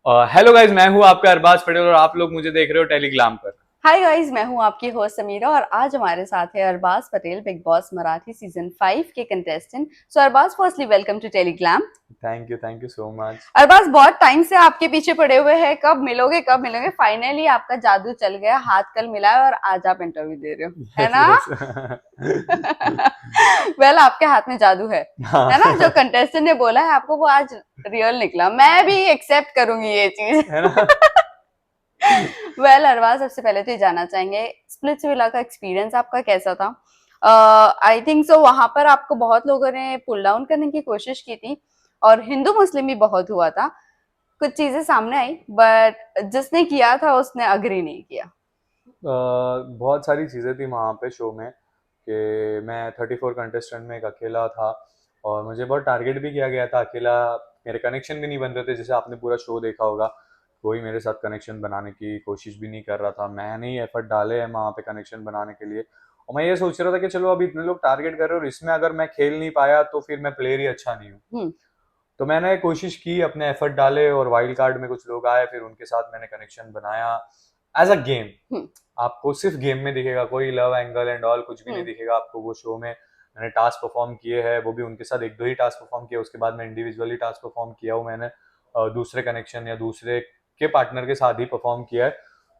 Hello guys, मैं हूँ आपका अरबाज पटेल और आप लोग मुझे देख रहे हो टेलीग्राम पर। हाय गाइस, मैं हूं आपकी होस्ट समीरा और आज हमारे साथ है Arbaz Patel, Bigg Boss Marathi season 5 के contestant. So Arbaz, firstly welcome to Telegram. Thank you so much. Arbaz, बहुत टाइम से आपके पीछे पड़े हुए हैं, कब मिलोगे कब मिलोगे। फाइनली आपका जादू चल गया, हाथ कल मिला है और आज आप इंटरव्यू दे रहे हो, है यस ना? यस। वेल आपके हाथ में जादू है ना? जो हाँ। कंटेस्टेंट ने बोला है आपको वो आज रियल निकला। मैं भी एक्सेप्ट करूंगी ये चीज। है ना। वेल अरबाज, सबसे पहले तो ये जानना चाहेंगे स्प्लिट्स विला का एक्सपीरियंस आपका कैसा था। आई थिंक सो वहां पर आपको बहुत लोगों ने पुल डाउन करने की कोशिश की थी और हिंदू मुस्लिम भी बहुत हुआ था। कुछ चीजें सामने आई बट जिसने किया था उसने अग्री नहीं किया। बहुत सारी चीज़ें थी वहाँ पे शो में कि मैं 34 कंटेस्टेंट में एक अकेला था और मुझे बहुत टारगेट भी किया गया था अकेला। मेरे कनेक्शन भी नहीं बन रहे थे, जैसे आपने पूरा शो देखा होगा। कोई मेरे साथ कनेक्शन बनाने की कोशिश भी नहीं कर रहा था। मैंने ही एफर्ट डाले हैं वहाँ पे कनेक्शन बनाने के लिए। और मैं ये सोच रहा था कि चलो अभी इतने लोग टारगेट कर रहे हो और इसमें अगर मैं खेल नहीं पाया तो फिर मैं प्लेयर ही अच्छा नहीं हूँ। हम्म। तो मैंने कोशिश की, अपने एफर्ट डाले और वाइल्ड कार्ड में कुछ लोग आए, फिर उनके साथ मैंने कनेक्शन बनाया एज अ गेम। हम्म। आपको सिर्फ गेम में दिखेगा, कोई लव एंगल एंड ऑल कुछ भी नहीं हम्म। दिखेगा आपको वो शो में। मैंने टास्क परफॉर्म किए हैं, वो भी उनके साथ एक दो ही टास्क परफॉर्म किए, उसके बाद मैं इंडिविजुअली टास्क परफॉर्म किया हूँ मैंने। दूसरे कनेक्शन या दूसरे के पार्टनर के साथ ही परफॉर्म किया है।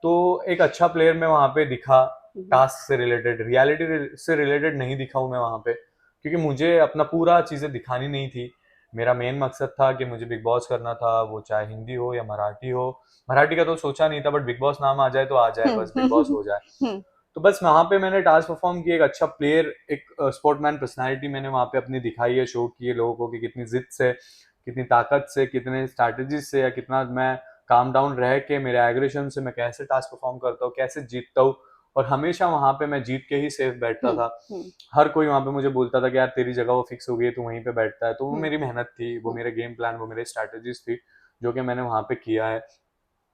तो एक अच्छा प्लेयर मैं वहाँ पे दिखा। हम्म। टास्क से रिलेटेड, रियलिटी से रिलेटेड नहीं दिखा हूँ मैं वहाँ पे, क्योंकि मुझे अपना पूरा चीज़ें दिखानी नहीं थी। मेरा मेन मकसद था कि मुझे बिग बॉस करना था, वो चाहे हिंदी हो या मराठी हो। मराठी का तो सोचा नहीं था, बट बिग बॉस नाम आ जाए तो आ जाए, बस बिग बॉस हो जाए। हम्म। तो बस वहां पे मैंने टास्क परफॉर्म किया, एक अच्छा प्लेयर, एक स्पोर्टमैन पर्सनालिटी मैंने वहां पे अपनी दिखाई है, शो की है लोगों को कि कितनी जिद से, कितनी ताकत से, कितने स्ट्रैटेजीज से, या कितना मैं काम डाउन रह के मेरे एग्रेशन से मैं कैसे टास्क परफॉर्म करता हूँ, कैसे जीतता हूँ। और हमेशा वहां पे मैं जीत के ही सेफ बैठता था। हम्म। हर कोई वहां पे मुझे बोलता था कि यार तेरी जगह वो फिक्स हो गई है, तू वहीं पे बैठता है। तो वो हम्म। मेरी मेहनत थी, वो हम्म। मेरे गेम प्लान, वो मेरे स्ट्रैटेजीज थी जो कि मैंने वहां पे किया है।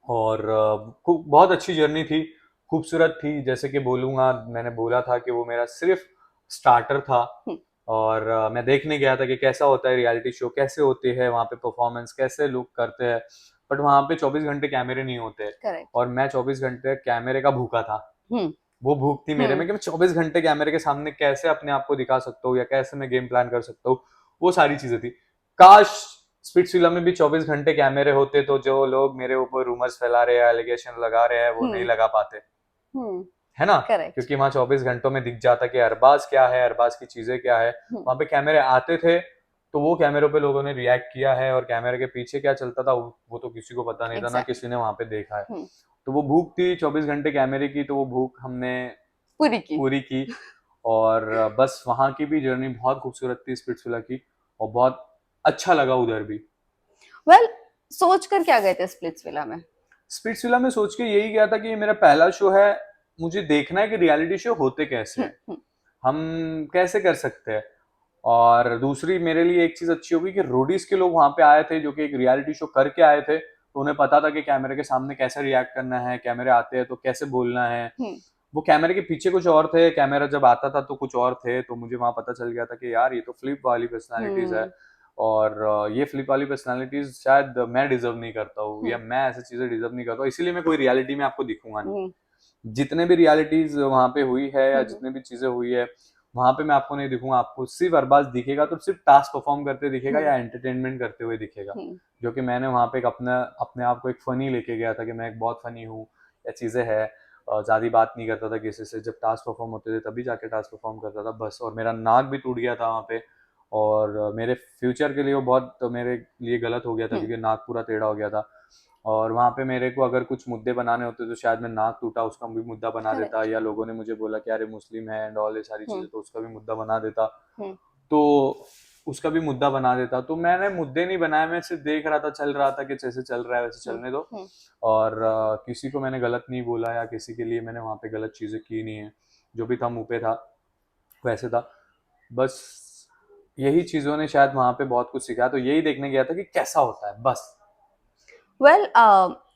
और बहुत अच्छी जर्नी थी, खूबसूरत थी। जैसे कि बोलूँगा, मैंने बोला था कि वो मेरा सिर्फ स्टार्टर था। हम्म। और मैं देखने गया था कि कैसा होता है रियलिटी शो, कैसे होते हैं वहाँ पे परफॉर्मेंस, कैसे लोग करते हैं। बट वहाँ पे 24 घंटे कैमरे नहीं होते। करेक्ट। और मैं 24 घंटे कैमरे का भूखा था। हम्म। वो भूख थी मेरे हम्म। में कि मैं 24 घंटे कैमरे के सामने कैसे अपने आप को दिखा सकता हूँ या कैसे मैं गेम प्लान कर सकता हूँ। वो सारी चीजें थी। काश स्पिट्सविला में भी 24 घंटे कैमरे होते तो जो लोग मेरे ऊपर रूमर्स फैला रहे हैं, एलिगेशन लगा रहे हैं, वो नहीं हम्म। लगा पाते। हम्म। है ना। करेक्ट। क्योंकि वहां 24 घंटों में दिख जाता कि अरबाज क्या है, अरबाज की चीजें क्या है। हम्म। वहां पे कैमरे आते थे तो वो कैमरों पे लोगों ने रिएक्ट किया है, और कैमरे के पीछे क्या चलता था वो तो किसी को पता नहीं था, ना एग्जैक्टली। किसी ने वहां पे देखा है। हम्म। तो वो भूख थी 24 घंटे कैमरे की, तो वो भूख हमने पूरी की। पूरी की। और बस वहाँ की भी जर्नी बहुत खूबसूरत थी स्पिट्सविला की, और बहुत अच्छा लगा उधर भी। वेल सोच कर क्या गए थे स्प्लिट्स विला में? स्पिट्सविला में सोच के यही गया था कि ये मेरा पहला शो है, मुझे देखना है कि रियलिटी शो होते कैसे हैं, हम्म। हम कैसे कर सकते हैं। और दूसरी मेरे लिए एक चीज अच्छी होगी कि रोडीज के लोग वहां पे आए थे जो कि एक रियलिटी शो करके आए थे, तो उन्हें पता था कि कैमरे के सामने कैसे रिएक्ट करना है, कैमरे आते हैं तो कैसे बोलना है। हम्म। वो कैमरे के पीछे कुछ और थे, कैमरा जब आता था तो कुछ और थे। तो मुझे वहां पता चल गया था कि यार ये तो फ्लिप वाली पर्सनालिटीज है। हम्म। और ये फ्लिप वाली पर्सनालिटीज शायद मैं डिजर्व नहीं करता हूँ, या हम्म। मैं ऐसी चीजें डिजर्व नहीं करता हूँ, इसीलिए मैं कोई रियलिटी में आपको दिखूंगा नहीं। हम्म। जितने भी रियलिटीज वहां पे हुई है या हम्म। जितने भी चीजें हुई है, वहां पे मैं आपको नहीं दिखूंगा। आपको सिर्फ अरबाज दिखेगा तो सिर्फ टास्क परफॉर्म करते दिखेगा हम्म। या एंटरटेनमेंट करते हुए दिखेगा। हम्म। जो कि मैंने वहां पे एक अपना अपने आप को एक फनी लेके गया था कि मैं एक बहुत फनी हूँ, या चीजें है। ज्यादा बात नहीं करता था किसी से, जब टास्क परफॉर्म होते थे तभी जाके टास्क परफॉर्म करता था बस। और मेरा नाक भी टूट गया था वहाँ पे। और मेरे फ्यूचर के लिए वो बहुत मेरे लिए गलत हो गया था, हम्म। क्योंकि नाक पूरा टेढ़ा हो गया था। और वहाँ पे मेरे को अगर कुछ मुद्दे बनाने होते तो शायद मैं नाक टूटा उसका भी मुद्दा बना देता, करेक्ट। या लोगों ने मुझे बोला कि अरे मुस्लिम है एंड ऑल, ये सारी हम्म। चीजें, तो उसका भी मुद्दा बना देता। हम्म। तो उसका भी मुद्दा बना देता। तो मैंने मुद्दे नहीं बनाए, मैं सिर्फ देख रहा था, चल रहा था कि जैसे चल रहा है वैसे हम्म। चलने दो। हम्म। और किसी को मैंने गलत नहीं बोला, या किसी के लिए मैंने वहाँ पे गलत चीजें की नहीं है। जो भी था मुंह पे था, वैसे था बस। यही चीजों ने शायद वहां पे बहुत कुछ सिखाया, तो यही देखने गया था कि कैसा होता है बस। वेल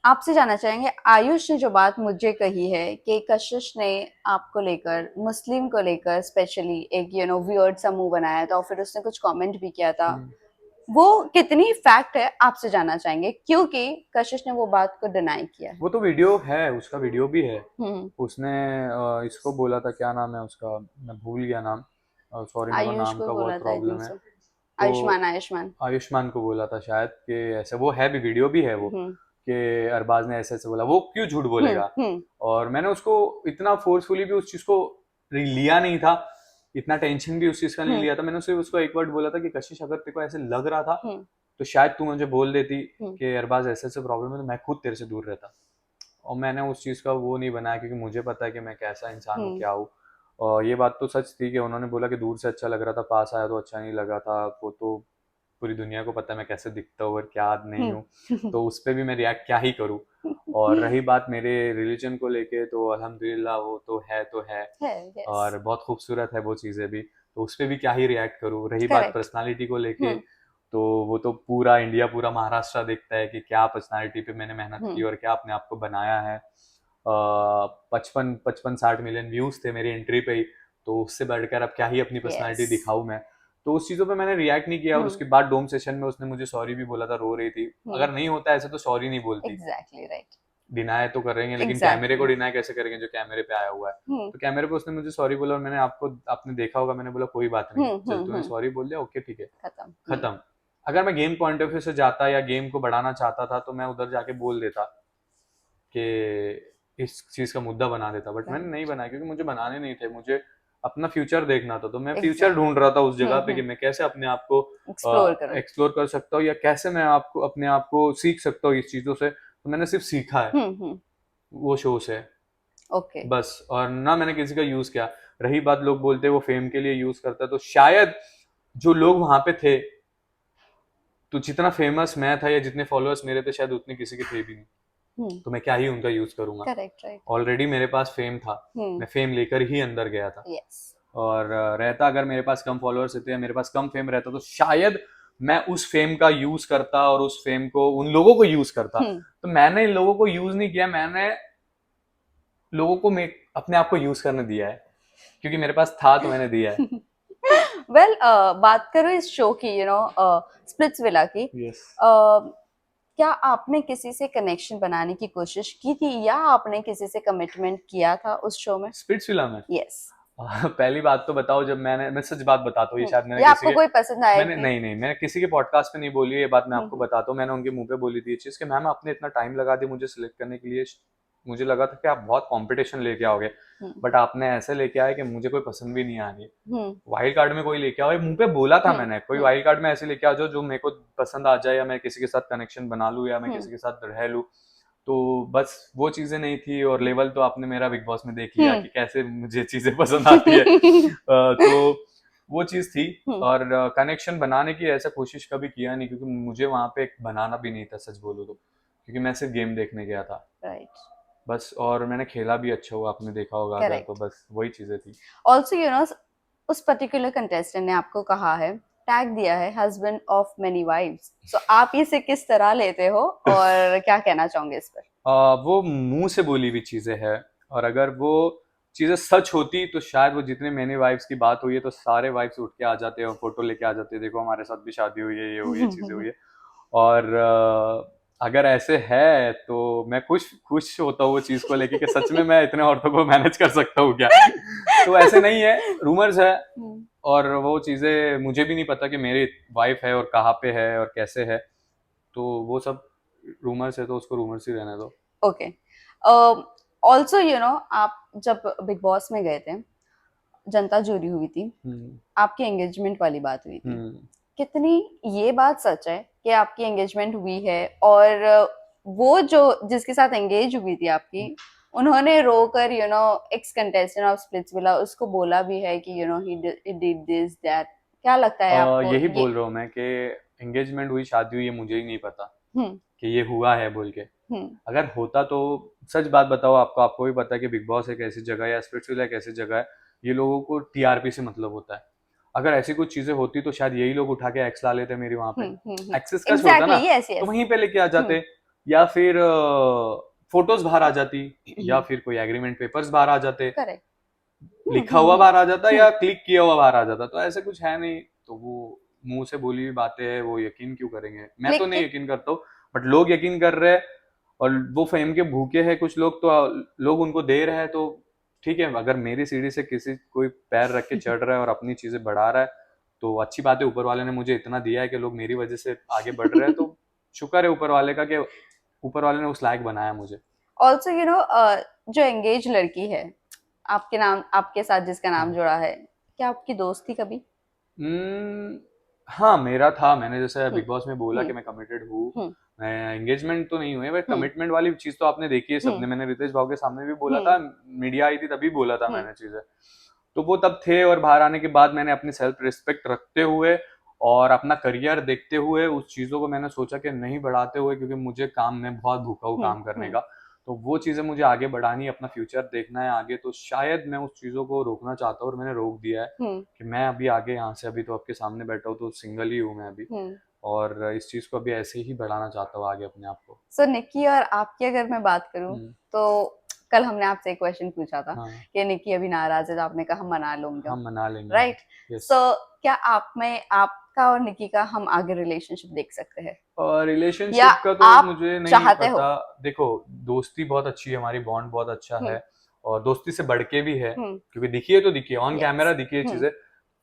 आपसे जानना चाहेंगे, आयुष ने जो बात मुझे कही है कि कशिश ने आपको लेकर, मुस्लिम को लेकर स्पेशली एक वियर्ड सा मुंह बनाया था और फिर उसने कुछ कमेंट भी किया था। वो कितनी फैक्ट है आपसे जानना चाहेंगे, क्योंकि कशिश ने वो बात को डिनाई किया है। वो तो वीडियो है, उसका वीडियो भी है। हम्म। उसने इसको बोला था, क्या नाम है उसका, मैं भूल गया नाम, सॉरी मेरे को आयुष नाम को का बोला बहुत था, आई थिंक प्रॉब्लम है। सो। तो आयुष्मान, आयुष्मान। आयुष्मान को बोला था शायद कि ऐसे, वो है भी, वीडियो भी है वो, हम्म। कि अरबाज ने ऐसे ऐसे बोला, वो क्यों झूठ हम्म। बोलेगा। हम्म। और मैंने उसको इतना फोर्सफुली भी उस चीज़ को लिया नहीं था, इतना टेंशन भी उस चीज़ का नहीं हम्म। लिया था। मैंने उसे उसको एक वर्ड बोला था कि कशिश अगर तेरे को ऐसे लग रहा था हम्म। तो शायद तू मुझे बोल देती हम्म। कि अरबाज ऐसे ऐसे प्रॉब्लम है, तो मैं खुद तेरे से दूर रहता। और मैंने उस चीज़ का वो नहीं बनाया, क्योंकि मुझे पता है कि मैं कैसा इंसान हूँ, हम्म। क्या हूँ। और ये बात तो सच थी कि उन्होंने बोला कि दूर से अच्छा लग रहा था, पास आया तो अच्छा नहीं लगा था। वो तो पूरी दुनिया को पता है मैं कैसे दिखता हूँ और क्या नहीं हूँ, हम्म। तो उस पर भी मैं रिएक्ट क्या ही करूँ। और रही बात मेरे रिलीजन को लेके, तो अल्हम्दुलिल्लाह वो तो है। है, यस। और बहुत खूबसूरत है वो चीज़ें भी, तो उस पर भी क्या ही रिएक्ट करूँ। रही बात करेक्ट। पर्सनालिटी को लेके, हम्म। तो वो तो पूरा इंडिया, पूरा महाराष्ट्र देखता है कि क्या पर्सनालिटी पे मैंने मेहनत की हम्म। और क्या अपने आप को बनाया है। 55-60 मिलियन व्यूज थे मेरी एंट्री पे ही, तो उससे बढ़कर अब क्या ही अपनी पर्सनालिटी यस। दिखाऊं मैं। तो उस चीज़ों पे मैंने रिएक्ट नहीं किया। और हम्म। उसके बाद डोम सेशन में उसने मुझे सॉरी भी बोला था, रो रही थी। हम्म। अगर नहीं होता ऐसे तो सॉरी नहीं बोलती, एग्जैक्टली राइट। डिनाई तो करेंगे, लेकिन कैमरे को एग्जैक्टली। डिनाई कैसे करेंगे जो कैमरे पे आया हुआ है। हम्म। तो कैमरे पे उसने मुझे सॉरी बोला, और मैंने आपने देखा होगा, मैंने बोला कोई बात नहीं, चल तूने हम्म। सॉरी बोल दिया, ओके ठीक है, खत्म। खत्म। अगर मैं गेम पॉइंट ऑफ व्यू से जाता या गेम को बढ़ाना चाहता था, तो मैं उधर जाके बोल देता कि इस चीज का मुद्दा बना देता, बट मैंने नहीं राइट। बनाया, क्योंकि मुझे बनाने नहीं थे, मुझे अपना फ्यूचर देखना था। तो मैं फ्यूचर ढूंढ एग्जैक्टली। रहा था उस जगह पे कि मैं कैसे अपने आप को एक्सप्लोर करो। एक्सप्लोर कर सकता हूँ, या कैसे मैं आपको अपने आप को सीख सकता हूँ इस चीजों से। तो मैंने सिर्फ सीखा है हम्म। वो शो से, ओके। बस। और ना मैंने किसी का यूज किया। रही बात, लोग बोलते हैं वो फेम के लिए यूज करता है, तो शायद जो लोग वहां पे थे, तो जितना फेमस मैं था या जितने फॉलोअर्स मेरे थे, शायद उतने किसी के थे भी नहीं। हम्म। तो मैं क्या ही उनका यूज करूंगा। Correct, right. ऑलरेडी मेरे पास फेम था, हम्म। मैं फेम लेकर ही अंदर गया था। यस। और रहता, अगर मेरे पास कम फॉलोअर्स रहते या मेरे पास कम फेम रहता, तो शायद मैं उस फेम का यूज करता और उस फेम को, उन लोगों को यूज करता। हम्म। तो मैंने इन लोगों को यूज नहीं किया, मैंने लोगों को अपने आप को यूज करने दिया है, क्योंकि मेरे पास था तो मैंने दिया है। वेल, बात करो इस शो की, स्प्लिट्स विला की। यस। क्या आपने किसी से कनेक्शन बनाने की कोशिश की थी, या आपने किसी से कमिटमेंट किया था उस शो में? स्पिट्सविला में यस। पहली बात तो बताओ, जब मैं सच बात बताता हूँ, ये शायद मैंने या किसी आपको के, कोई पसंद आए मैंने थे? नहीं नहीं, मैंने किसी के पॉडकास्ट पे नहीं बोली है ये बात, मैं आपको हम्म। बताता हूँ। मैंने उनके मुंह पे बोली थी ये चीज़ कि मैम आपने इतना टाइम लगा दिया मुझे सिलेक्ट करने के लिए, मुझे लगा था कि आप बहुत कंपटीशन लेके आओगे, हम्म। बट आपने ऐसे लेके आए कि मुझे कोई पसंद भी नहीं आ रही है। हम्म। वाइल्ड कार्ड में कोई लेके आओ, ये मुंह पे बोला था हम्म। मैंने, कोई हम्म। वाइल्ड कार्ड में ऐसे लेके आ जाओ जो मेरे को पसंद आ जाए, या मैं किसी के साथ कनेक्शन बना लूँ, या मैं हम्म। किसी के साथ रह लूँ। तो बस वो चीजें नहीं थी। और लेवल तो आपने मेरा बिग बॉस में देख लिया हम्म। कि कैसे मुझे चीजें पसंद आती है। तो वो चीज थी। हम्म। और कनेक्शन बनाने की ऐसा कोशिश कभी किया नहीं, क्योंकि मुझे वहां पे एक बनाना भी नहीं था, सच बोलूं तो, क्योंकि मैं सिर्फ गेम देखने गया था राइट। बस। और मैंने खेला भी अच्छा हुआ, आपने देखा होगा अगर, तो करेक्ट। बस वही चीजें थी। ऑल्सो उस पर्टिकुलर कंटेस्टेंट ने आपको कहा है, टैग दिया है हस्बैंड ऑफ मेनी वाइफ्स। सो आप इसे किस तरह लेते हो, और क्या कहना चाहोगे इस पर? वो मुंह से बोली हुई चीजें हैं, और अगर वो चीजें सच होती तो शायद वो जितने मैंने वाइफ्स की बात हुई है, तो सारे वाइफ्स उठ के आ जाते हैं और फोटो लेके आ जाते हैं, देखो हमारे साथ भी शादी हुई है, ये हुई है, चीजें हुई है। और अगर ऐसे है तो मैं खुश खुश होता हूँ वो चीज को लेके कि सच में मैं इतने औरतों को मैनेज कर सकता हूँ क्या। तो ऐसे नहीं है, रूमर्स है। और वो चीजें मुझे भी नहीं पता कि मेरी वाइफ है और कहाँ पे है और कैसे है, तो वो सब रूमर्स है, तो उसको रूमर्स ही रहने दो। ओके। ऑल्सो आप जब बिग बॉस में गए थे, जनता जूरी हुई थी, हम्म। आपकी एंगेजमेंट वाली बात हुई थी। हम्म। कितनी ये बात सच है कि आपकी एंगेजमेंट हुई है, और वो जो जिसके साथ एंगेज हुई थी आपकी, उन्होंने रोकर एक्स कंटेस्टेंट ऑफ स्प्लिट्सविला उसको बोला भी है कि ही डिड दिस दैट? क्या लगता है आपको यही ये? बोल रहा हूँ मैं कि एंगेजमेंट हुई, शादी हुई, ये मुझे ही नहीं पता हम्म। कि ये हुआ है बोल के। हम्म। अगर होता तो, सच बात बताओ, आपको भी पता है कि बिग बॉस एक ऐसी जगह है या स्पिरिचुअल एक ऐसी जगह है, ये लोगों को टीआरपी से मतलब होता है। अगर ऐसी कुछ चीजें होती तो शायद यही लोग उठा के एक्स ला लेते मेरी वहां पे, एक्सेस का शो था ना, एग्जैक्टली, यस तो यस। वहीं पे लेके आ जाते। या फिर फोटोज बाहर आ जाती, या फिर कोई एग्रीमेंट पेपर्स बाहर आ जाते, करेक्ट। लिखा हुआ बाहर आ जाता, या क्लिक किया हुआ बाहर आ जाता। तो ऐसे कुछ है नहीं, तो वो मुंह से बोली हुई बातें हैं वो यकीन क्यों करेंगे? मैं तो नहीं लेकिन यकीन करता हूँ, बट लोग यकीन कर रहे हैं और वो फेम के भूखे हैं कुछ लोग, तो लोग उनको दे रहे हैं, तो ठीक है। अगर मेरी सीढ़ी से किसी कोई पैर रख के चढ़ रहा है और अपनी चीजें बढ़ा रहा है तो अच्छी बात है। ऊपर वाले ने मुझे इतना दिया है कि लोग मेरी वजह से आगे बढ़ रहे हैं, तो शुक्र है ऊपर वाले का कि ऊपर वाले ने उस लायक बनाया मुझे। ऑल्सो जो एंगेज लड़की है आपके साथ जिसका नाम जुड़ा है, क्या आपकी दोस्त थी कभी? हम्म, हाँ मेरा था। मैंने जैसे हम्म बिग बॉस में बोला कि हम्म मैं कमिटेड हूँ। हम्म मैं एंगेजमेंट तो नहीं हुई है, बट हम्म कमिटमेंट वाली चीज तो आपने देखी है हम्म सबने। मैंने रितेश भाव के सामने भी बोला हम्म था, मीडिया आई थी तभी बोला था हम्म मैंने चीजें। तो वो तब थे, और बाहर आने के बाद मैंने अपनी सेल्फ रिस्पेक्ट रखते हुए और अपना करियर देखते हुए उस चीज़ों को मैंने सोचा कि नहीं बढ़ाते हुए, क्योंकि मुझे काम में बहुत भूखा हूँ काम करने हम्म का। तो वो चीज़ें मुझे आगे बढ़ानी है, अपना फ्यूचर देखना है आगे, तो शायद मैं उस चीज़ों को रोकना चाहता हूँ और मैंने रोक दिया है हम्म कि मैं अभी आगे यहाँ से, अभी तो आपके सामने बैठा हूँ तो सिंगल ही हूँ मैं अभी, हम्म और इस चीज़ को अभी ऐसे ही बढ़ाना चाहता हूँ आगे अपने आप को। सो निक्की और आपकी अगर मैं बात करूं, हम्म, तो कल हमने आपसे एक क्वेश्चन पूछा था हाँ, कि निक्की अभी नाराज है, तो आपने कहा हम मना लूंगा, हम मना लेंगे। राइट? यस। सो क्या आप में आपका और निक्की का हम आगे रिलेशनशिप देख सकते हैं, और या रिलेशनशिप का तो आप मुझे नहीं चाहते हो? पता। देखो, दोस्ती बहुत अच्छी है हमारी, बॉन्ड बहुत अच्छा हम्म है, और दोस्ती से बढ़ के भी है, हम्म क्योंकि दिखिए तो दिखिए ऑन कैमरा यस दिखिए हम्म चीजें।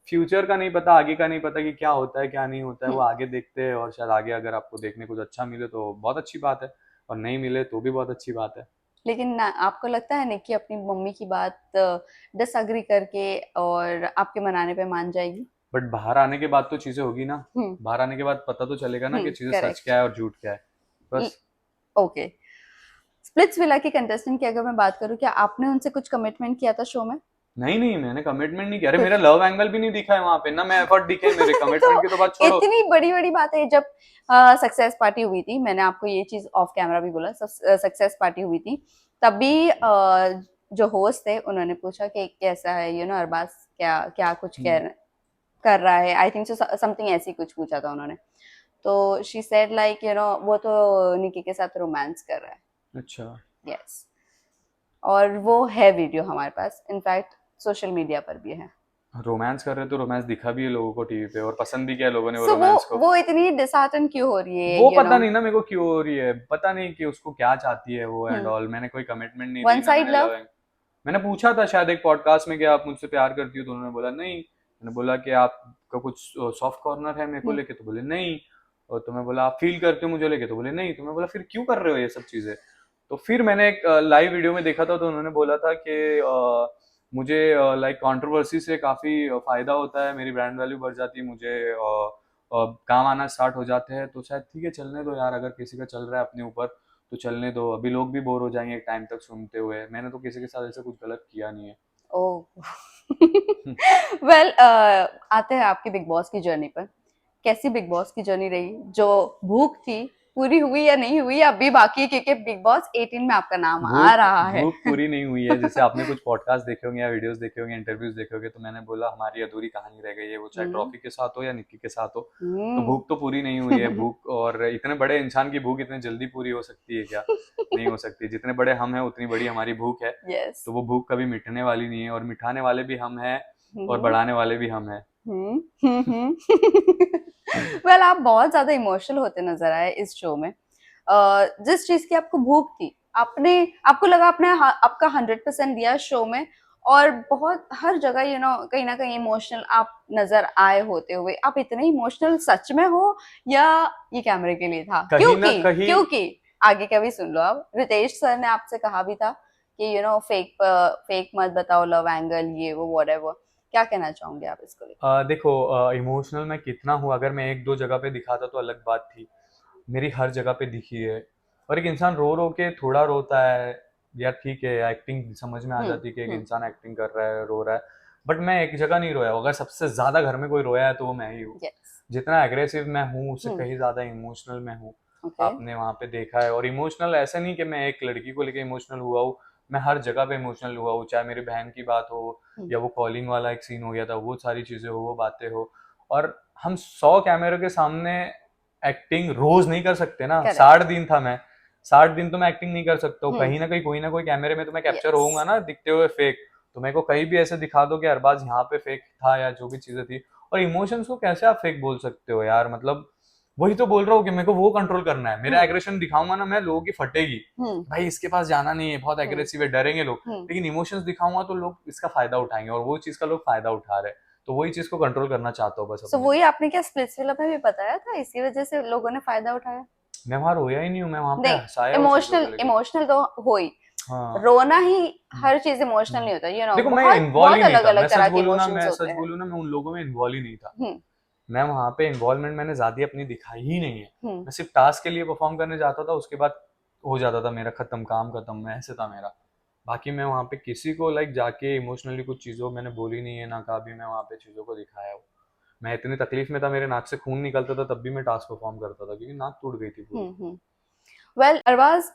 फ्यूचर का नहीं पता, आगे का नहीं पता कि क्या होता है क्या नहीं होता है, वो हम्म आगे देखते हैं, और शायद आगे अगर आपको देखने कुछ अच्छा मिले तो बहुत अच्छी बात है, और नहीं मिले तो भी बहुत अच्छी बात है। लेकिन ना, आपको लगता है निक्की अपनी मम्मी की बात डिसएग्री करके और आपके मनाने पे मान जाएगी? बट बाहर आने के बाद तो चीजें होगी ना। हम्म बाहर आने के बाद पता तो चलेगा ना कि चीजें सच क्या करेक्ट। है और झूठ क्या है। बस। ओके, स्प्लिट्स विला के कंटेस्टेंट की अगर मैं बात करूं, क्या आपने उनसे कुछ कमिटमेंट किया था शो में? नहीं नहीं, मैंने कमिटमेंट नहीं किया। अरे मेरा कुछ लव एंगल भी नहीं दिखा है वहां पे ना, मैं एफर्ट दिखे मेरे। कमिटमेंट तो की तो बात छोड़ो। इतनी बड़ी बड़ी बात है। जब सक्सेस पार्टी हुई थी, मैंने आपको ये चीज ऑफ कैमरा भी बोला, सक्सेस पार्टी हुई थी, तभी जो होस्ट थे उन्होंने पूछा कि कैसा है अरबाज, क्या क्या कुछ हम्म, कर रहा है, आई थिंक सो समथिंग ऐसी कुछ पूछा था उन्होंने। तो शी सेड लाइक वो तो निकी के साथ रोमांस कर रहा है। अच्छा। यस, और वो है वीडियो हमारे पास, इनफैक्ट सोशल मीडिया पर भी है। रोमांस कर रहे तो रोमांस दिखा भी है लोगों को टीवी पे, और पसंद भी किया है लोगों ने वो सो रोमांस को। वो इतनी डिसहार्टन क्यों हो रही है वो पता नहीं ना मेरे को क्यों हो रही है, पता नहीं कि उसको क्या चाहती है वो एंड हम्म ऑल। मैंने कोई कमिटमेंट नहीं दी वन ना, साइड मैंने लव। लव। मैंने पूछा था शायद एक पॉडकास्ट में कि आप मुझसे प्यार करती हो, तो उन्होंने बोला नहीं। मैंने बोला कि आपका कुछ सॉफ्ट कॉर्नर है मेरे को लेके, तो बोले नहीं। और तो मैं बोला आप फील करते हो मुझे लेके, तो बोले नहीं। तो मैं बोला फिर क्यों कर रहे हो ये सब चीजें? तो फिर मैंने एक लाइव वीडियो में देखा था, तो उन्होंने बोला था कि मुझे लाइक कंट्रोवर्सी से काफी फायदा होता है, मेरी ब्रांड वैल्यू बढ़ जाती है, मुझे काम आना स्टार्ट हो जाते हैं। तो शायद ठीक है, चलने दो यार, अगर किसी का चल रहा है अपने ऊपर तो चलने दो। अभी लोग भी बोर हो जाएंगे एक टाइम तक सुनते हुए। मैंने तो किसी के साथ ऐसा कुछ गलत किया नहीं है। ओह वेल आते हैं आपकी बिग बॉस की जर्नी पर। कैसी बिग बॉस की जर्नी रही? जो भूख थी पूरी हुई या नहीं हुई, या अभी बाकी है, क्योंकि बिग बॉस 18 में आपका नाम आ भूख रहा है। भूख पूरी नहीं हुई है। जैसे आपने कुछ पॉडकास्ट देखे होंगे या वीडियोस देखे होंगे, इंटरव्यूज देखे होंगे, तो मैंने बोला हमारी अधूरी कहानी रह गई है, वो चाहे हम्म ट्रॉफी के साथ हो या निक्की के साथ हो। तो हम्म भूख तो पूरी नहीं हुई है। भूख, और इतने बड़े इंसान की भूख इतने जल्दी पूरी हो सकती है क्या? नहीं हो सकती। जितने बड़े हम हैं उतनी बड़ी हमारी भूख है। यस। तो वो भूख कभी मिटने वाली नहीं है, और मिटाने वाले भी हम हैं और हम्म बढ़ाने वाले भी हम हैं। वेल आप बहुत ज्यादा इमोशनल होते नजर आए इस शो में। जिस चीज की आपको भूख थी, आपने आपको लगा आपने आपका 100% दिया शो में, और बहुत हर जगह कहीं ना कहीं इमोशनल आप नजर आए होते हुए। आप इतने इमोशनल सच में हो, या ये कैमरे के लिए था? कहीं ना क्योंकि कहीं। क्योंकि आगे का भी सुन लो। आप, रितेश सर ने आपसे कहा भी था कि फेक फेक मत बताओ लव एंगल, ये वो व्हाटएवर। क्या कहना चाहोगे आप इसको लेकर? देखो, इमोशनल मैं कितना हूँ, अगर मैं एक दो जगह पे दिखाता तो अलग बात थी। मेरी हर जगह पे दिखी है। और एक इंसान रो रो के थोड़ा रोता है, यार ठीक है, एक्टिंग समझ में आ जाती है कि एक हम्म इंसान एक्टिंग कर रहा है, रो रहा है। बट मैं एक जगह नहीं रोया हूँ। अगर सबसे ज्यादा घर में कोई रोया है तो वो मैं ही हूँ। यस। जितना एग्रेसिव मैं हूँ उससे हम्म कहीं ज्यादा इमोशनल मैं हूँ। ओके। आपने वहां पे देखा है। और इमोशनल ऐसा नहीं कि मैं एक लड़की को लेके इमोशनल हुआ हूँ। मैं हर जगह पे इमोशनल हुआ हूँ, चाहे मेरी बहन की बात हो, हम्म या वो कॉलिंग वाला एक सीन हो गया था, वो सारी चीजें हो, वो बातें हो। और हम 100 कैमरे के सामने एक्टिंग रोज नहीं कर सकते ना। करेक्ट। 60 दिन था मैं। 60 दिन तो मैं एक्टिंग नहीं कर सकता हूँ। हम्म कहीं ना कहीं कोई ना कोई कैमरे में तो मैं कैप्चर यस। होऊंगा ना, दिखते हुए फेक। तो मेरे को कहीं भी ऐसे दिखा दो कि अरबाज यहाँ पे फेक था या जो भी चीजें थी, और इमोशंस को कैसे आप फेक बोल सकते हो यार, मतलब वही तो बोल रहा हूँ कि मेरे को वो कंट्रोल करना है। मेरा एग्रेशन दिखाऊंगा ना मैं, लोगों की फटेगी, भाई इसके पास जाना नहीं है, बहुत एग्रेसिव है, डरेंगे लोग। लेकिन इमोशंस दिखाऊंगा तो लोग इसका फायदा उठाएंगे, और वो चीज का लोग फायदा उठा रहे हैं। तो वही चीज को कंट्रोल करना चाहता हूँ बस सो अपने वही में। आपने क्या स्प्लिट्सविला में भी बताया था, इसी वजह से लोगों ने फायदा उठाया? मैं वहां रोया ही नहीं हूँ, मैं वहां पे नहीं, हंसाया हूँ चीजों को इमोशनल लेके। इमोशनल तो हो ही, हाँ। रोना ही हम्म, हर चीज इमोशनल हम्म। नहीं होता, देखो मैं बहुत इन्वॉल्व बहुत ही नहीं अलग था, अलग तरह के इमोशंस मैं होते सच हैं। बोलूँ ना, मैं उन लोगों में इन्वॉल्व ही नहीं था। हम्म मैं वहां पे इन्वॉल्वमेंट मैंने ज्यादा अपनी दिखाई ही नहीं है। हम्म मैं सिर्फ टास्क के लिए परफॉर्म करने जाता था, उसके बाद हो जाता था मेरा, खत्म काम खत्म, मैं ऐसे था मेरा। बाकी मैं वहां पे किसी को लाइक जाके इमोशनली कुछ चीजों मैंने बोली नहीं है, ना कभी मैं वहां पे चीजों को दिखाया हूँ। मैं इतनी तकलीफ में था, मेरे नाक से खून निकलता था, तब भी मैं टास्क परफॉर्म करता था, क्योंकि नाक टूट गई थी पूरी। वेल अरबाज,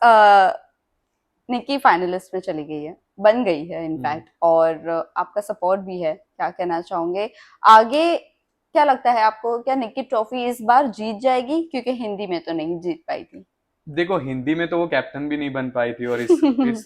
निकी फाइनलिस्ट में चली गई है, बन गई है हम्म। इनफैक्ट, और आपका सपोर्ट भी है, क्या कहना चाहोगे आगे? क्या लगता है आपको, क्या निकी ट्रॉफी इस बार जीत जाएगी, क्योंकि हिंदी में तो नहीं जीत पाई थी? देखो हिंदी में तो वो कैप्टन भी नहीं बन पाई थी, और इस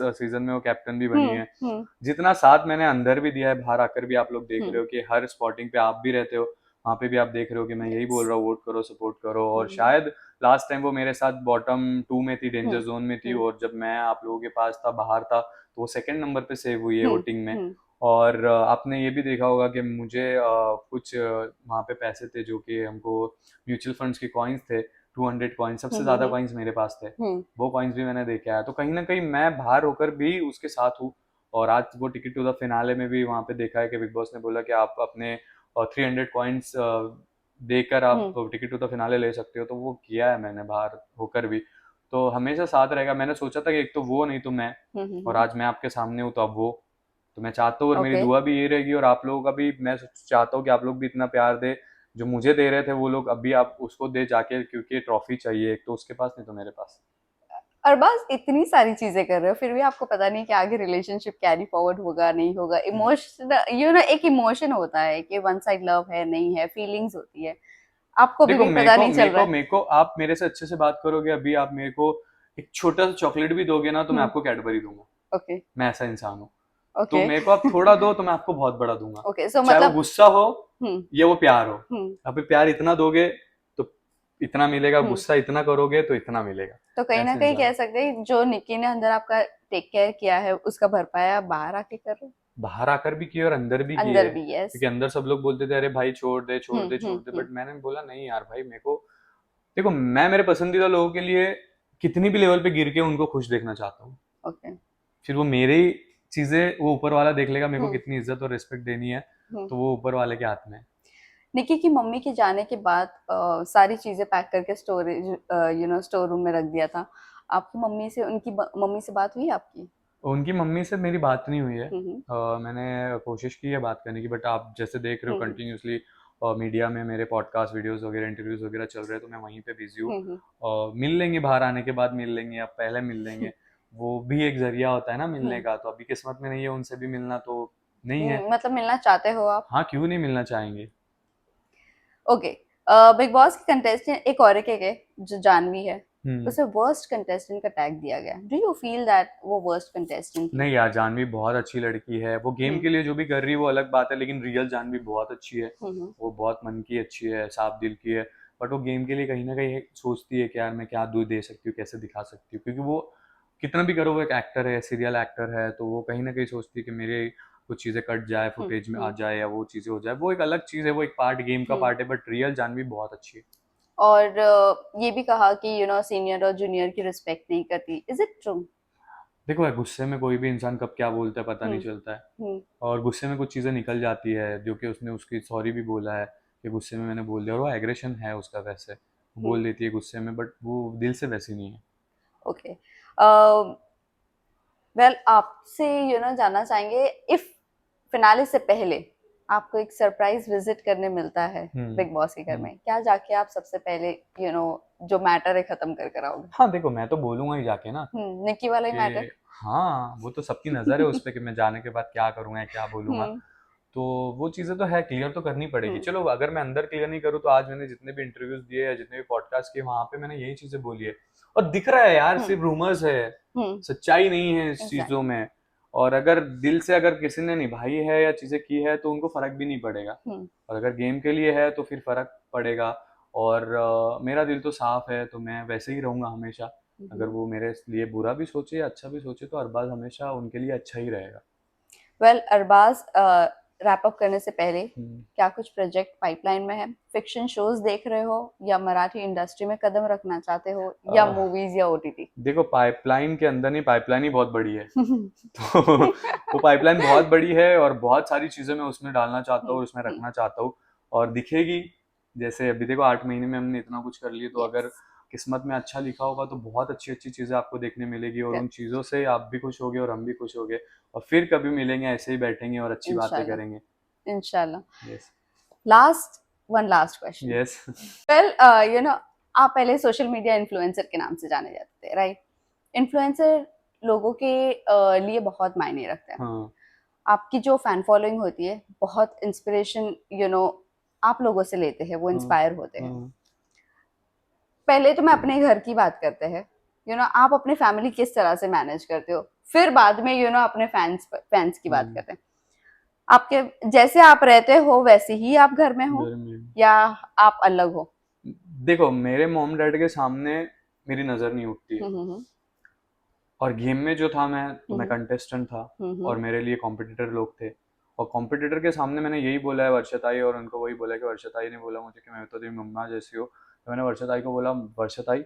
सीजन में वो कैप्टन भी बनी है। हम्म जितना साथ मैंने अंदर भी दिया है, बाहर आकर भी आप लोग देख हम्म रहे हो कि हर स्पॉटिंग पे आप भी रहते हो, वहां पे भी आप देख रहे हो कि मैं यही बोल यस रहा हूँ, वोट करो, सपोर्ट करो। और हम्म शायद लास्ट टाइम वो मेरे साथ बॉटम 2 में थी, डेंजर हम्म जोन में थी, हम्म और जब मैं आप लोगों के पास था, बाहर था, तो वो सेकंड नंबर पे सेव हुई है हम्म वोटिंग में। हम्म और आपने ये भी देखा होगा कि मुझे कुछ वहाँ पे पैसे थे जो कि हमको म्यूचुअल फंड्स के कॉइन्स थे, 200 कॉइन्स, सबसे हम्म ज्यादा हम्म कॉइन्स मेरे पास थे। हम्म वो कॉइन्स भी मैंने देखे आया, तो कहीं ना कहीं मैं बाहर होकर भी उसके साथ हूँ। और आज वो टिकट टू द फिनाले में भी वहाँ पे देखा है कि बिग बॉस ने बोला कि आप अपने 300 कॉइन्स देकर आप हम्म टिकट टू द फिनाले ले सकते हो, तो वो किया है मैंने बाहर होकर भी। तो हमेशा साथ रहेगा। मैंने सोचा था कि एक तो वो, नहीं तो मैं, और आज मैं आपके सामने हूँ तो अब वो। तो मैं चाहता हूँ, और मेरी ओके। दुआ भी ये रहेगी, और आप लोगों का भी मैं चाहता हूँ कि आप लोग भी इतना प्यार दे जो मुझे दे रहे थे वो लोग, अभी आप उसको दे जाके, क्योंकि ट्रॉफी चाहिए एक तो उसके पास, नहीं तो मेरे पास। अरबाज, इतनी सारी चीजें कर रहे हो, फिर भी आपको पता नहीं कि आगे रिलेशनशिप कैरी फॉरवर्ड होगा नहीं होगा? हम्म। इमोशन, एक इमोशन होता है कि वन साइड लव है नहीं है, फीलिंग्स होती है, आपको अभी देखो भी पता नहीं चल रहा है। मेरे को आप मेरे से अच्छे से बात करोगे, अभी आप मेरे को एक छोटा सा चॉकलेट भी दोगे ना, तो मैं हम्म आपको कैडबरी दूंगा। ओके मैं ऐसा इंसान हूँ। तो ओके मेरे को आप थोड़ा दो तो मैं आपको बहुत बड़ा दूंगा। ओके, सो चाहे वो मतलब गुस्सा हो हम्म या वो प्यार हो। हम्म अभी प्यार इतना दोगे तो इतना मिलेगा, हम्म गुस्सा इतना करोगे तो इतना मिलेगा। तो कहीं ना ऐसे कहीं इंसान कह हूँ। सकते हैं जो निक्की ने अंदर आपका टेक केयर किया है, उसका भरपाया आप बाहर आके कर रहे हो। बाहर आकर भी किए और अंदर भी किए अंदर है, भी, यस। क्योंकि अंदर सब लोग बोलते थे अरे भाई छोड़ दे छोड़ दे छोड़ दे, हम्म। बट मैंने बोला नहीं यार भाई, मेरे को देखो, मैं मेरे पसंदीदा लोगों के लिए कितनी भी लेवल पे गिर के उनको खुश देखना चाहता हूँ। ओके। फिर वो मेरी चीजें वो ऊपर वाला देख लेगा, मेरे को हम्म कितनी इज्जत और रिस्पेक्ट देनी है, हम्म तो वो ऊपर वाले के हाथ में है। निक्की की मम्मी के जाने के बाद सारी चीजें पैक करके स्टोरेज, स्टोर रूम में रख दिया था। आपकी मम्मी से, उनकी मम्मी से बात हुई आपकी? उनकी मम्मी से मेरी बात नहीं हुई है। हम्म मैंने कोशिश की है बात करने की, बट आप जैसे देख रहे हो हम्म कंटिन्यूसली मीडिया में मेरे पॉडकास्ट वीडियोस वगैरह इंटरव्यूज वगैरह चल रहे हैं, तो मैं वहीं पे बिजी हूँ। हम्म मिल लेंगे, बाहर आने के बाद मिल लेंगे, अब पहले मिल लेंगे। वो भी एक जरिया होता है ना मिलने हम्म का, तो अभी किस्मत में नहीं है उनसे भी मिलना, तो नहीं है। मतलब मिलना चाहते हो आप? हाँ, क्यों नहीं मिलना चाहेंगे। ओके। बिग बॉस के कंटेस्टेंट एक और एक है जो जानवी है, हम्म। उसे वर्स्ट कंटेस्टेंट का टैग दिया गया, डू यू फील दैट वो वर्स्ट कंटेस्टेंट थी? नहीं यार, जानवी बहुत अच्छी लड़की है, वो गेम हम्म के लिए जो भी कर रही है वो अलग बात है, लेकिन रियल जानवी बहुत अच्छी है। हम्म वो बहुत मन की अच्छी है, साफ दिल की है। बट वो गेम के लिए कहीं ना कहीं सोचती है कि यार मैं क्या दूध दे सकती हूँ, कैसे दिखा सकती हूँ, क्योंकि वो कितना भी करो, वो एक एक्टर है, सीरियल एक्टर है, तो वो कहीं ना कहीं सोचती है कि मेरे कुछ चीज़ें कट जाए, हम्म फुटेज में आ हम्म जाए, या वो चीज़ें हो जाए, वो एक अलग चीज़ है, वो एक पार्ट, गेम का हम्म पार्ट है, बट रियल जानवी बहुत अच्छी है। और ये भी कहा कि सीनियर और जूनियर की रिस्पेक्ट नहीं करती, इज इट ट्रू? देखो यार, गुस्से में कोई भी इंसान कब क्या बोलता है पता नहीं हम्म चलता है। हम्म और गुस्से में कुछ चीज़ें निकल जाती है, जो कि उसने उसकी सॉरी भी बोला है कि गुस्से में मैंने बोल दिया, और वो एग्रेशन है उसका वैसे, वो हम्म बोल देती है गुस्से में, बट वो दिल से वैसी नहीं है। ओके। वेल, आपसे जानना चाहेंगे, इफ फिनाले से पहले आपको एक सरप्राइज विजिट करने मिलता है हम्म। बिग बॉस के घर हम्म। में, क्या जाके आप सबसे पहले जो मैटर है खत्म कर कर आओगे? हाँ देखो, मैं तो बोलूंगा ही जाके ना निक्की वाला ही मैटर। कि हाँ, वो तो सबकी नज़र है उस पर कि मैं जाने के बाद क्या करूँगा या क्या बोलूँगा। हम्म तो वो चीज़ें तो है, क्लियर तो करनी पड़ेगी। हम्म चलो अगर मैं अंदर क्लियर नहीं करूँ, तो आज मैंने जितने भी इंटरव्यूज दिए या जितने भी पॉडकास्ट किए, वहां पे मैंने यही चीज़ें बोली है। और दिख रहा है यार, हम्म सिर्फ रूमर्स है, हम्म सच्चाई नहीं है इस चीज़ों एग्जैक्टली। में। और अगर दिल से अगर किसी ने निभाई है या चीज़ें की है तो उनको फ़र्क भी नहीं पड़ेगा, और अगर गेम के लिए है तो फिर फ़र्क पड़ेगा। और मेरा दिल तो साफ़ है, तो मैं वैसे ही रहूँगा हमेशा। अगर वो मेरे लिए बुरा भी सोचे या अच्छा भी सोचे, तो अरबाज़ हमेशा उनके लिए अच्छा ही रहेगा। वेल अरबाज, रैप अप करने से पहले हम्म। क्या कुछ प्रोजेक्ट पाइपलाइन में है? फिक्शन शोज देख रहे हो, या मराठी इंडस्ट्री में कदम रखना चाहते हो, या आह, मूवीज या ओटीटी? देखो, पाइपलाइन के अंदर नहीं, पाइपलाइन ही बहुत बड़ी है। तो वो पाइपलाइन बहुत बड़ी है और बहुत सारी चीज़ें मैं उसमें डालना चाहता हूँ और उसमें रखना चाहता हूँ, और दिखेगी। जैसे अभी देखो, 8 महीने में हमने इतना कुछ कर लिया, तो अगर यस, किस्मत में अच्छा लिखा होगा तो बहुत अच्छी अच्छी चीज़ें आपको देखने मिलेगी, और उन चीज़ों से आप भी खुश होगे और हम भी खुश होगे, और फिर कभी मिलेंगे, ऐसे ही बैठेंगे और अच्छी बातें इंशाल्लाह, करेंगे। इंशाल्लाह। Yes. Last question. Yes. Well, you know, आप पहले सोशल मीडिया इन्फ्लुएंसर के नाम से जाने जाते थे, राइट? इन्फ्लुएंसर लोगों के लिए बहुत मायने रखते हैं। हाँ। आपकी जो फैन फॉलोइंग होती है, बहुत इंस्पिरेशन आप लोगों से लेते हैं, वो हाँ। इंस्पायर होते हैं। हाँ। पहले तो मैं अपने घर की बात करते हैं। आप अपने फैमिली किस तरह से मैनेज करते हो, फिर बाद में अपने फैंस की बात हम्म। करते हैं। आपके जैसे आप रहते हो वैसे ही आप घर में हो, घर में। या आप अलग हो? देखो, मेरे मॉम डैड के सामने मेरी नज़र नहीं उठती है, हम्म, और गेम में जो था मैं, तो मैं हम्म, कंटेस्टेंट था, हम्म, और मेरे लिए कॉम्पिटिटर लोग थे। और कॉम्पिटिटर के सामने मैंने यही बोला है वर्षताई, और उनको वही बोला है कि वर्षताई ने बोला मुझे कि मैं तो तेरी मम्मा जैसी हो, तो मैंने वर्षताई को बोला, वर्षताई,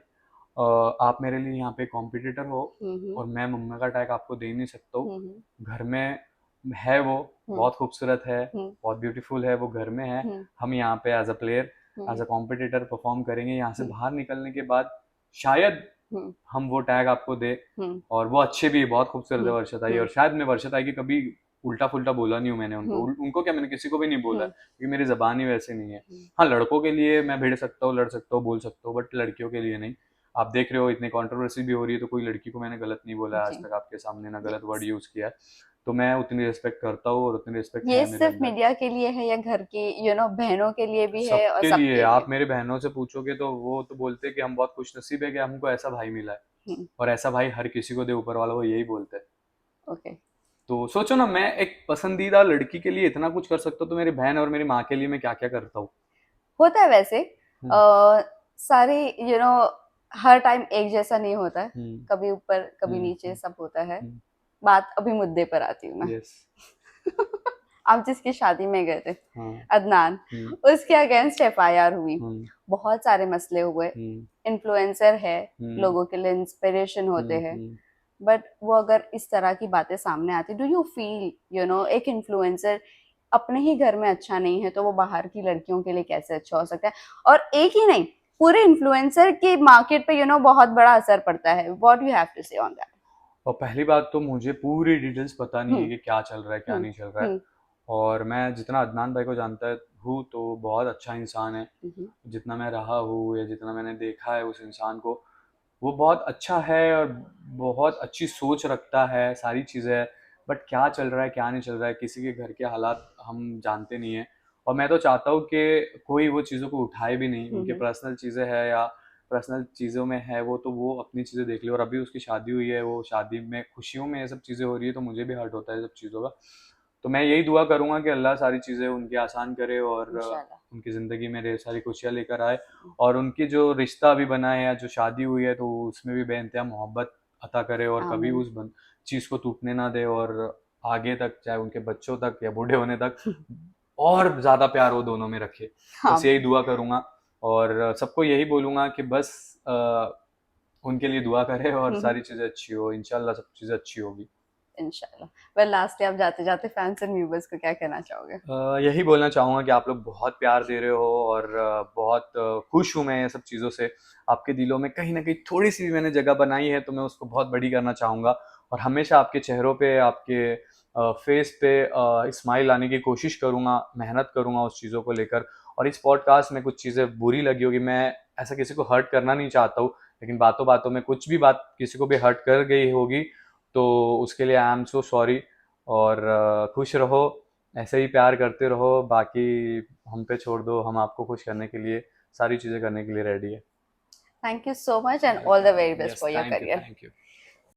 आप मेरे लिए यहाँ पे कॉम्पिटिटर हो, हम्म, और मैं मम्मा का टैग आपको दे नहीं सकता हूँ। हम्म, घर में है वो, हम्म, बहुत खूबसूरत है, हम्म, बहुत ब्यूटीफुल है, वो घर में है। हम्म, हम यहाँ पे as a player, as hmm, a competitor perform करेंगे। यहाँ से हम्म, बाहर निकलने के बाद शायद हम्म, हम वो टैग आपको दे, हम्म, और वो अच्छे भी, बहुत खूबसूरत है हम्म, वर्षताई, हम्म, और शायद मैं वर्षताई की कभी उल्टा फुल्टा बोला नहीं हूँ मैंने उनको, हम्म, उनको क्या, मैंने किसी को भी नहीं बोला है, हम्म, क्योंकि मेरी जबान ही वैसे नहीं है। हम्म, हाँ, लड़कों के लिए मैं भिड़ सकता हूँ, लड़ सकता हूँ, बोल सकता हूँ, बट लड़कियों के लिए नहीं। आप देख रहे हो, इतनी कंट्रोवर्सी भी हो रही है, तो कोई लड़की को मैंने गलत नहीं बोला है आज जी, तक आपके सामने, ना गलत वर्ड यस। यूज किया है। तो मैं उतनी रिस्पेक्ट करता हूँ, और उतनी रिस्पेक्ट ये है मेरे सिर्फ अंदर। मीडिया के लिए है, या घर की बहनों के लिए भी है और सबके लिए, सबके लिए? आप मेरे बहनों से पूछोगे तो वो तो बोलते हैं कि हम बहुत खुशनसीब है कि हमको ऐसा भाई मिला है, हम्म, और ऐसा भाई हर किसी को दे ऊपर वाला, वो यही बोलते हैं। ओके। तो सोचो ना, मैं एक पसंदीदा लड़की के लिए इतना कुछ कर सकता हूँ, तो मेरी बहन और मेरी माँ के लिए मैं क्या क्या करता हूँ। होता है वैसे, हम्म। सारे हर टाइम एक जैसा नहीं होता है। हम्म। कभी ऊपर कभी हम्म। नीचे सब होता है। हम्म। बात अभी मुद्दे पर आती हूँ मैं। यस। आप जिसकी शादी में गए थे, हाँ। अदनान, हम्म। उसके अगेंस्ट एफआईआर हुई, हम्म। बहुत सारे मसले हुए। हम्म। इन्फ्लुएंसर है, हम्म। लोगों के लिए इंस्पिरेशन होते हैं, हम्म। बट वो अगर इस तरह की बातें सामने आती, डू यू फील एक इन्फ्लुएंसर अपने ही घर में अच्छा नहीं है तो वो बाहर की लड़कियों के लिए कैसे अच्छा हो सकता है? और एक ही नहीं, पूरे इन्फ्लुएंसर की मार्केट पे बहुत बड़ा असर पड़ता है। व्हाट यू हैव टू से ऑन दैट? और पहली बात तो मुझे पूरी डिटेल्स पता नहीं है हम्म, कि क्या चल रहा है, क्या हम्म, नहीं चल रहा है। हम्म, और मैं जितना अदनान भाई को जानता हूँ, तो बहुत अच्छा इंसान है। हम्म, जितना मैं रहा हूँ या जितना मैंने देखा है उस इंसान को, वो बहुत अच्छा है, और बहुत अच्छी सोच रखता है, सारी चीज़ें हैं। बट क्या चल रहा है, क्या नहीं चल रहा है, किसी के घर के हालात हम जानते नहीं हैं। और मैं तो चाहता हूँ कि कोई वो चीज़ों को उठाए भी नहीं, उनके हम्म, पर्सनल चीज़ें हैं या पर्सनल चीज़ों में है वो, तो वो अपनी चीज़ें देख ले। और अभी उसकी शादी हुई है, वो शादी में खुशियों में ये सब चीज़ें हो रही है, तो मुझे भी हर्ट होता है ये सब चीज़ों का। तो मैं यही दुआ करूँगा कि अल्लाह सारी चीज़ें उनकी आसान करे, और इंशाल्लाह। उनकी ज़िंदगी में ढेर सारी खुशियाँ लेकर आए। और उनकी जो रिश्ता अभी बना है या जो शादी हुई है, तो उसमें भी बेइंतहा मोहब्बत अता करे, और कभी आमीन। उस चीज़ को टूटने ना दे, और आगे तक, चाहे उनके बच्चों तक या बूढ़े होने तक, और ज़्यादा प्यार वो दोनों में रखे। बस यही आमीन, दुआ करूँगा, और सबको यही बोलूँगा कि बस उनके लिए दुआ करें, और सारी चीज़ें अच्छी हो, इंशाल्लाह सब चीज़ें अच्छी होगी। इंशाल्लाह। वेल, लास्ट आप जाते जाते फैंस एंड व्यूवर्स को क्या कहना चाहोगे? यही बोलना चाहूँगा कि आप लोग बहुत प्यार दे रहे हो, और बहुत खुश हूँ मैं ये सब चीज़ों से। आपके दिलों में कहीं न कहीं थोड़ी-सी भी मैंने जगह बनाई है, तो मैं उसको बहुत बड़ी करना चाहूँगा, और हमेशा आपके चेहरों पे, आपके फेस पे स्माइल लाने की कोशिश करूँगा, मेहनत करूँगा उस चीज़ों को लेकर। और इस पॉडकास्ट में कुछ चीज़ें बुरी लगी होगी, मैं ऐसा किसी को हर्ट करना नहीं चाहता हूँ, लेकिन बातों-बातों में कुछ भी बात किसी को भी हर्ट कर गई होगी, तो उसके लिए आई एम सो सॉरी। और खुश रहो, ऐसे ही प्यार करते रहो, बाकी हम पे छोड़ दो, हम आपको खुश करने के लिए सारी चीज़ें करने के लिए रेडी है। Thank you so much and all the welcome. Very best yes, for your thank you, career. Thank you.